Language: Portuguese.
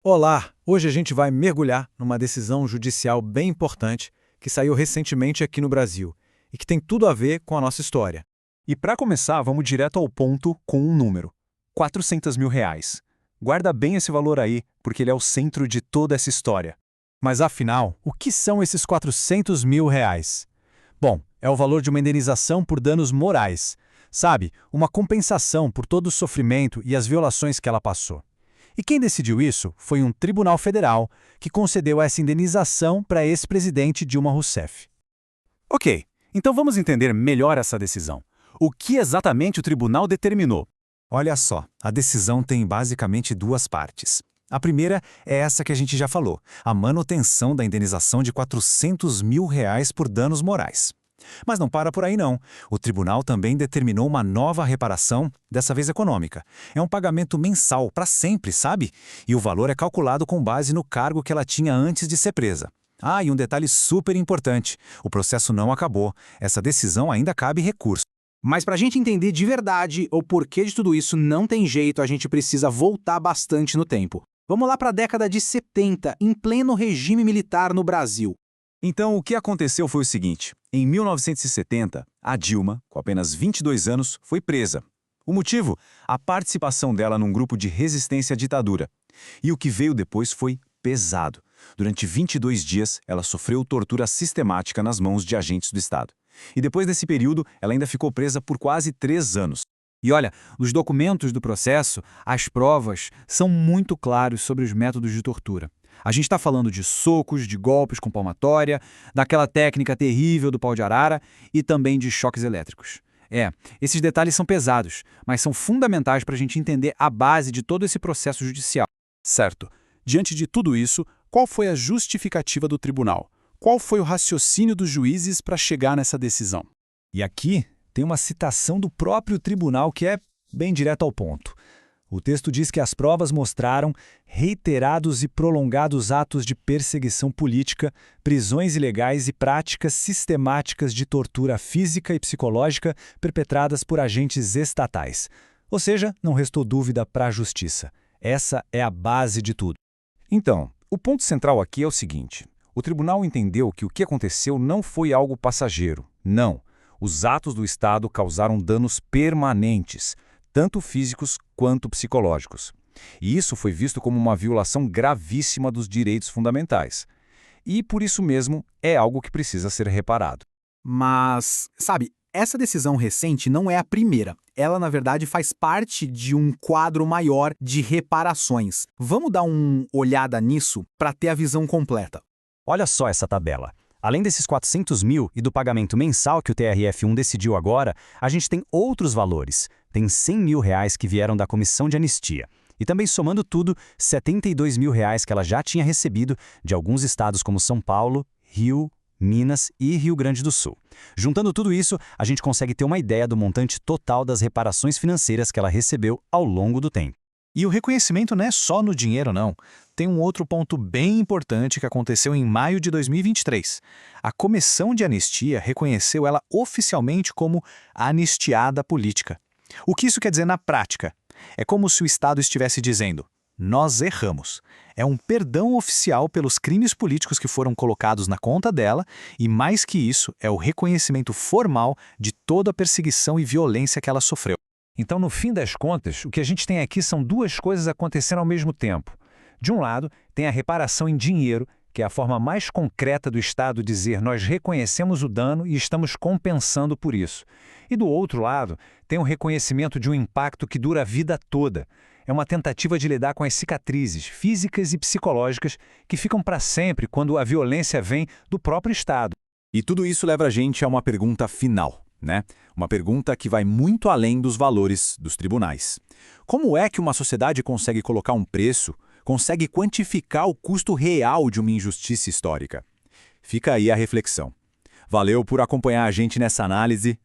Olá! Hoje a gente vai mergulhar numa decisão judicial bem importante que saiu recentemente aqui no Brasil e que tem tudo a ver com a nossa história. E para começar, vamos direto ao ponto com um número: R$ 400 mil. Guarda bem esse valor aí, porque ele é o centro de toda essa história. Mas afinal, o que são esses R$ 400 mil? Bom, é o valor de uma indenização por danos morais. Sabe, uma compensação por todo o sofrimento e as violações que ela passou. E quem decidiu isso foi um tribunal federal que concedeu essa indenização para ex-presidente Dilma Rousseff. Ok, então vamos entender melhor essa decisão. O que exatamente o tribunal determinou? Olha só, a decisão tem basicamente duas partes. A primeira é essa que a gente já falou, a manutenção da indenização de R$ 400 mil por danos morais. Mas não para por aí não. O tribunal também determinou uma nova reparação, dessa vez econômica. É um pagamento mensal, para sempre, sabe? E o valor é calculado com base no cargo que ela tinha antes de ser presa. Ah, e um detalhe super importante: o processo não acabou. Essa decisão ainda cabe recurso. Mas para a gente entender de verdade o porquê de tudo isso, não tem jeito, a gente precisa voltar bastante no tempo. Vamos lá para a década de 70, em pleno regime militar no Brasil. Então, o que aconteceu foi o seguinte: em 1970, a Dilma, com apenas 22 anos, foi presa. O motivo? A participação dela num grupo de resistência à ditadura. E o que veio depois foi pesado. Durante 22 dias, ela sofreu tortura sistemática nas mãos de agentes do Estado. E depois desse período, ela ainda ficou presa por quase 3 anos. E olha, os documentos do processo, as provas, são muito claros sobre os métodos de tortura. A gente está falando de socos, de golpes com palmatória, daquela técnica terrível do pau de arara e também de choques elétricos. Esses detalhes são pesados, mas são fundamentais para a gente entender a base de todo esse processo judicial. Certo. Diante de tudo isso, qual foi a justificativa do tribunal? Qual foi o raciocínio dos juízes para chegar nessa decisão? E aqui tem uma citação do próprio tribunal que é bem direto ao ponto. O texto diz que as provas mostraram reiterados e prolongados atos de perseguição política, prisões ilegais e práticas sistemáticas de tortura física e psicológica perpetradas por agentes estatais. Ou seja, não restou dúvida para a justiça. Essa é a base de tudo. Então, o ponto central aqui é o seguinte: o tribunal entendeu que o que aconteceu não foi algo passageiro. Não. Os atos do Estado causaram danos permanentes, tanto físicos quanto psicológicos. E isso foi visto como uma violação gravíssima dos direitos fundamentais. E, por isso mesmo, é algo que precisa ser reparado. Mas, sabe, essa decisão recente não é a primeira. Ela, na verdade, faz parte de um quadro maior de reparações. Vamos dar uma olhada nisso para ter a visão completa. Olha só essa tabela. Além desses 400 mil e do pagamento mensal que o TRF1 decidiu agora, a gente tem outros valores. Tem R$ 100 mil que vieram da Comissão de Anistia. E também, somando tudo, R$ 72 mil que ela já tinha recebido de alguns estados como São Paulo, Rio, Minas e Rio Grande do Sul. Juntando tudo isso, a gente consegue ter uma ideia do montante total das reparações financeiras que ela recebeu ao longo do tempo. E o reconhecimento não é só no dinheiro, não. Tem um outro ponto bem importante que aconteceu em maio de 2023. A Comissão de Anistia reconheceu ela oficialmente como anistiada política. O que isso quer dizer na prática? É como se o Estado estivesse dizendo: nós erramos. É um perdão oficial pelos crimes políticos que foram colocados na conta dela e, mais que isso, é o reconhecimento formal de toda a perseguição e violência que ela sofreu. Então, no fim das contas, o que a gente tem aqui são duas coisas acontecendo ao mesmo tempo. De um lado, tem a reparação em dinheiro, que é a forma mais concreta do Estado dizer nós reconhecemos o dano e estamos compensando por isso. E do outro lado, tem o reconhecimento de um impacto que dura a vida toda. É uma tentativa de lidar com as cicatrizes físicas e psicológicas que ficam para sempre quando a violência vem do próprio Estado. E tudo isso leva a gente a uma pergunta final, né? Uma pergunta que vai muito além dos valores dos tribunais. Como é que uma sociedade consegue colocar um preço, consegue quantificar o custo real de uma injustiça histórica? Fica aí a reflexão. Valeu por acompanhar a gente nessa análise.